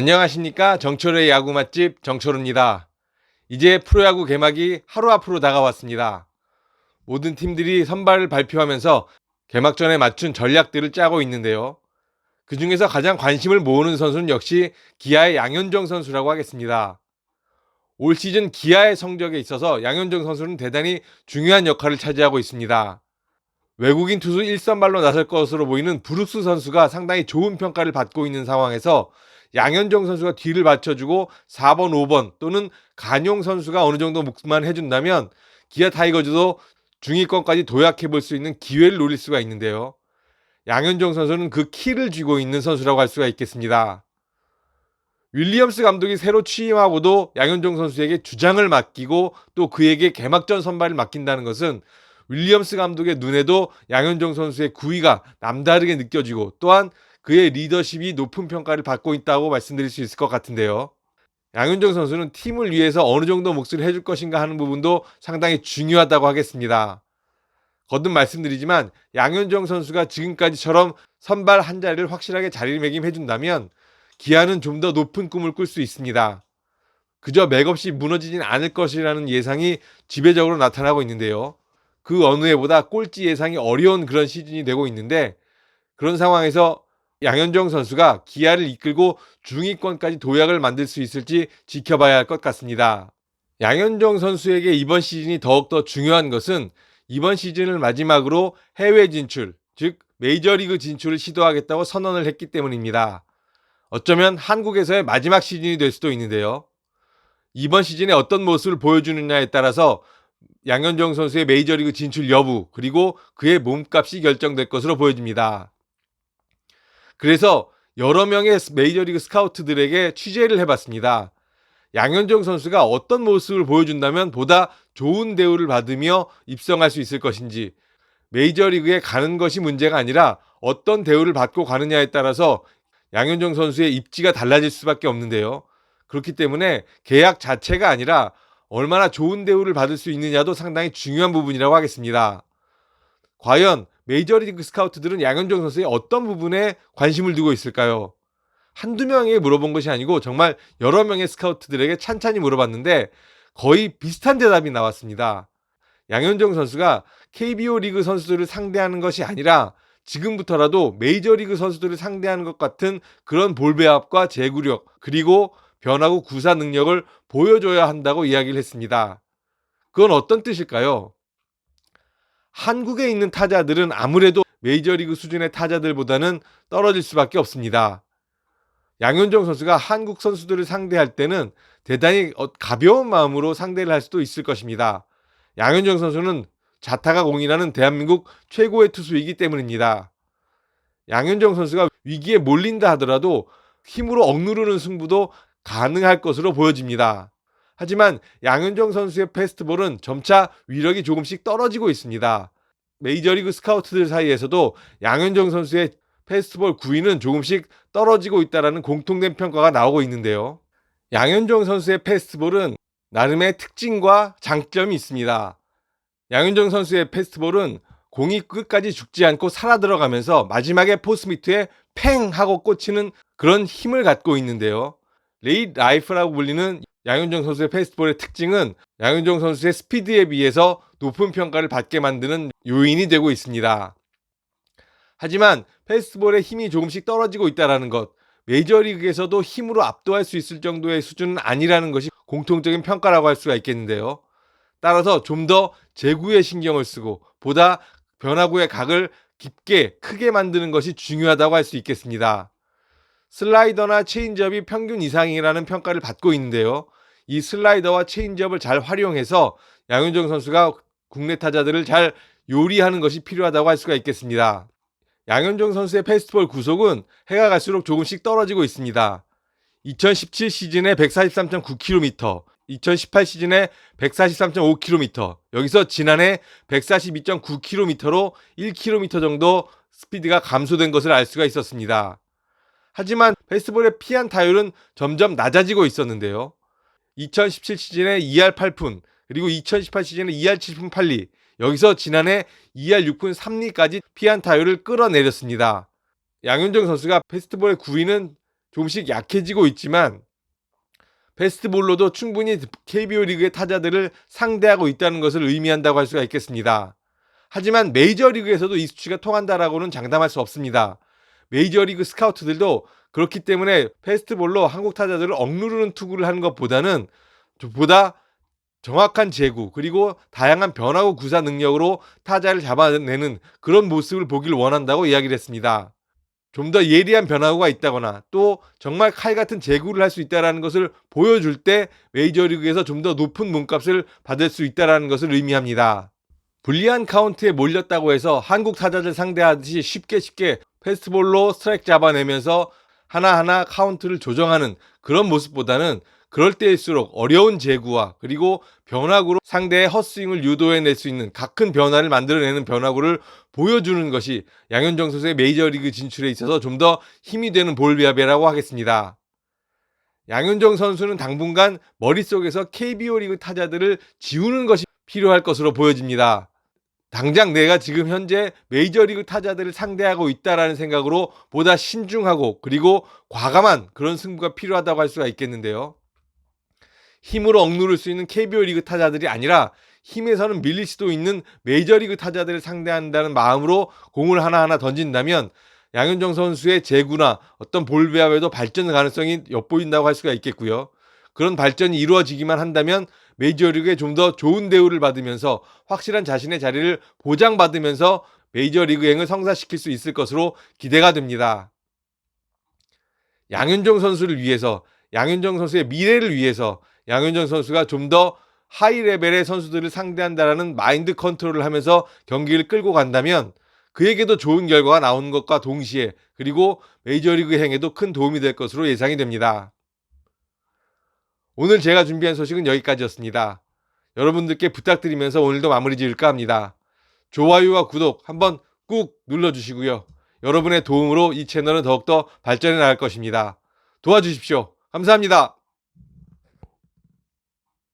안녕하십니까. 정철의 야구 맛집 정철우입니다. 이제 프로야구 개막이 하루 앞으로 다가왔습니다. 모든 팀들이 선발을 발표하면서 개막전에 맞춘 전략들을 짜고 있는데요. 그 중에서 가장 관심을 모으는 선수는 역시 기아의 양현종 선수라고 하겠습니다. 올 시즌 기아의 성적에 있어서 양현종 선수는 대단히 중요한 역할을 차지하고 있습니다. 외국인 투수 1선발로 나설 것으로 보이는 브룩스 선수가 상당히 좋은 평가를 받고 있는 상황에서 양현종 선수가 뒤를 받쳐주고 4번, 5번 또는 간용 선수가 어느 정도 몫만 해준다면 기아 타이거즈도 중위권까지 도약해 볼 수 있는 기회를 노릴 수가 있는데요. 양현종 선수는 그 키를 쥐고 있는 선수라고 할 수가 있겠습니다. 윌리엄스 감독이 새로 취임하고도 양현종 선수에게 주장을 맡기고 또 그에게 개막전 선발을 맡긴다는 것은 윌리엄스 감독의 눈에도 양현종 선수의 구위가 남다르게 느껴지고 또한 그의 리더십이 높은 평가를 받고 있다고 말씀드릴 수 있을 것 같은데요. 양현종 선수는 팀을 위해서 어느 정도 몫을 해줄 것인가 하는 부분도 상당히 중요하다고 하겠습니다. 거듭 말씀드리지만 양현종 선수가 지금까지처럼 선발 한 자리를 확실하게 자리매김해준다면 기아는 좀 더 높은 꿈을 꿀 수 있습니다. 그저 맥없이 무너지진 않을 것이라는 예상이 지배적으로 나타나고 있는데요. 그 어느 해보다 꼴찌 예상이 어려운 그런 시즌이 되고 있는데 그런 상황에서 양현종 선수가 기아를 이끌고 중위권까지 도약을 만들 수 있을지 지켜봐야 할 것 같습니다. 양현종 선수에게 이번 시즌이 더욱더 중요한 것은 이번 시즌을 마지막으로 해외 진출, 즉 메이저리그 진출을 시도하겠다고 선언을 했기 때문입니다. 어쩌면 한국에서의 마지막 시즌이 될 수도 있는데요. 이번 시즌에 어떤 모습을 보여주느냐에 따라서 양현종 선수의 메이저리그 진출 여부 그리고 그의 몸값이 결정될 것으로 보여집니다. 그래서 여러 명의 메이저리그 스카우트들에게 취재를 해봤습니다. 양현종 선수가 어떤 모습을 보여준다면 보다 좋은 대우를 받으며 입성할 수 있을 것인지, 메이저리그에 가는 것이 문제가 아니라 어떤 대우를 받고 가느냐에 따라서 양현종 선수의 입지가 달라질 수밖에 없는데요. 그렇기 때문에 계약 자체가 아니라 얼마나 좋은 대우를 받을 수 있느냐도 상당히 중요한 부분이라고 하겠습니다. 과연 메이저리그 스카우트들은 양현종 선수의 어떤 부분에 관심을 두고 있을까요? 한두 명에게 물어본 것이 아니고 정말 여러 명의 스카우트들에게 찬찬히 물어봤는데 거의 비슷한 대답이 나왔습니다. 양현종 선수가 KBO 리그 선수들을 상대하는 것이 아니라 지금부터라도 메이저리그 선수들을 상대하는 것 같은 그런 볼배합과 제구력 그리고 변화구 구사 능력을 보여줘야 한다고 이야기를 했습니다. 그건 어떤 뜻일까요? 한국에 있는 타자들은 아무래도 메이저리그 수준의 타자들보다는 떨어질 수밖에 없습니다. 양현종 선수가 한국 선수들을 상대할 때는 대단히 가벼운 마음으로 상대를 할 수도 있을 것입니다. 양현종 선수는 자타가 공인하는 대한민국 최고의 투수이기 때문입니다. 양현종 선수가 위기에 몰린다 하더라도 힘으로 억누르는 승부도 가능할 것으로 보여집니다. 하지만 양현종 선수의 패스트볼은 점차 위력이 조금씩 떨어지고 있습니다. 메이저리그 스카우트들 사이에서도 양현종 선수의 패스트볼 구위는 조금씩 떨어지고 있다는 공통된 평가가 나오고 있는데요. 양현종 선수의 패스트볼은 나름의 특징과 장점이 있습니다. 양현종 선수의 패스트볼은 공이 끝까지 죽지 않고 살아 들어가면서 마지막에 포스미트에 팽 하고 꽂히는 그런 힘을 갖고 있는데요. 레이 라이프라고 불리는 양현종 선수의 패스트볼의 특징은 양현종 선수의 스피드에 비해서 높은 평가를 받게 만드는 요인이 되고 있습니다. 하지만 패스트볼의 힘이 조금씩 떨어지고 있다는 것, 메이저리그에서도 힘으로 압도할 수 있을 정도의 수준은 아니라는 것이 공통적인 평가라고 할 수가 있겠는데요. 따라서 좀 더 제구에 신경을 쓰고 보다 변화구의 각을 깊게 크게 만드는 것이 중요하다고 할 수 있겠습니다. 슬라이더나 체인지업이 평균 이상이라는 평가를 받고 있는데요. 이 슬라이더와 체인지업을 잘 활용해서 양현종 선수가 국내 타자들을 잘 요리하는 것이 필요하다고 할 수가 있겠습니다. 양현종 선수의 패스트볼 구속은 해가 갈수록 조금씩 떨어지고 있습니다. 2017 시즌에 143.9km, 2018 시즌에 143.5km, 여기서 지난해 142.9km로 1km 정도 스피드가 감소된 것을 알 수가 있었습니다. 하지만 패스트볼의 피안 타율은 점점 낮아지고 있었는데요. 2017 시즌에 2할 8푼, 그리고 2018 시즌에 2할 7푼 8리, 여기서 지난해 2할 6푼 3리까지 피안 타율을 끌어내렸습니다. 양현종 선수가 패스트볼의 구위는 조금씩 약해지고 있지만 패스트볼로도 충분히 KBO 리그의 타자들을 상대하고 있다는 것을 의미한다고 할 수가 있겠습니다. 하지만 메이저리그에서도 이 수치가 통한다라고는 장담할 수 없습니다. 메이저리그 스카우트들도 그렇기 때문에 패스트볼로 한국 타자들을 억누르는 투구를 하는 것보다는 보다 정확한 제구 그리고 다양한 변화구 구사 능력으로 타자를 잡아내는 그런 모습을 보길 원한다고 이야기를 했습니다. 좀 더 예리한 변화구가 있다거나 또 정말 칼 같은 제구를 할 수 있다는 것을 보여줄 때 메이저리그에서 좀 더 높은 몸값을 받을 수 있다는 것을 의미합니다. 불리한 카운트에 몰렸다고 해서 한국 타자들 상대하듯이 쉽게 패스트볼로 스트라이크 잡아내면서 하나하나 카운트를 조정하는 그런 모습보다는 그럴 때일수록 어려운 제구와 그리고 변화구로 상대의 헛스윙을 유도해낼 수 있는 큰 변화를 만들어내는 변화구를 보여주는 것이 양현종 선수의 메이저리그 진출에 있어서 좀 더 힘이 되는 볼배합이라고 하겠습니다. 양현종 선수는 당분간 머릿속에서 KBO 리그 타자들을 지우는 것이 필요할 것으로 보여집니다. 당장 내가 지금 현재 메이저리그 타자들을 상대하고 있다라는 생각으로 보다 신중하고 그리고 과감한 그런 승부가 필요하다고 할 수가 있겠는데요. 힘으로 억누를 수 있는 KBO 리그 타자들이 아니라 힘에서는 밀릴 수도 있는 메이저리그 타자들을 상대한다는 마음으로 공을 하나하나 던진다면 양현종 선수의 제구나 어떤 볼 배합에도 발전 가능성이 엿보인다고 할 수가 있겠고요. 그런 발전이 이루어지기만 한다면 메이저리그에 좀 더 좋은 대우를 받으면서 확실한 자신의 자리를 보장받으면서 메이저리그행을 성사시킬 수 있을 것으로 기대가 됩니다. 양현종 선수를 위해서, 양현종 선수의 미래를 위해서 양현종 선수가 좀 더 하이 레벨의 선수들을 상대한다라는 마인드 컨트롤을 하면서 경기를 끌고 간다면 그에게도 좋은 결과가 나오는 것과 동시에 그리고 메이저리그 행에도 큰 도움이 될 것으로 예상이 됩니다. 오늘 제가 준비한 소식은 여기까지였습니다. 여러분들께 부탁드리면서 오늘도 마무리 지을까 합니다. 좋아요와 구독 한번 꾹 눌러주시고요. 여러분의 도움으로 이 채널은 더욱더 발전해 나갈 것입니다. 도와주십시오. 감사합니다.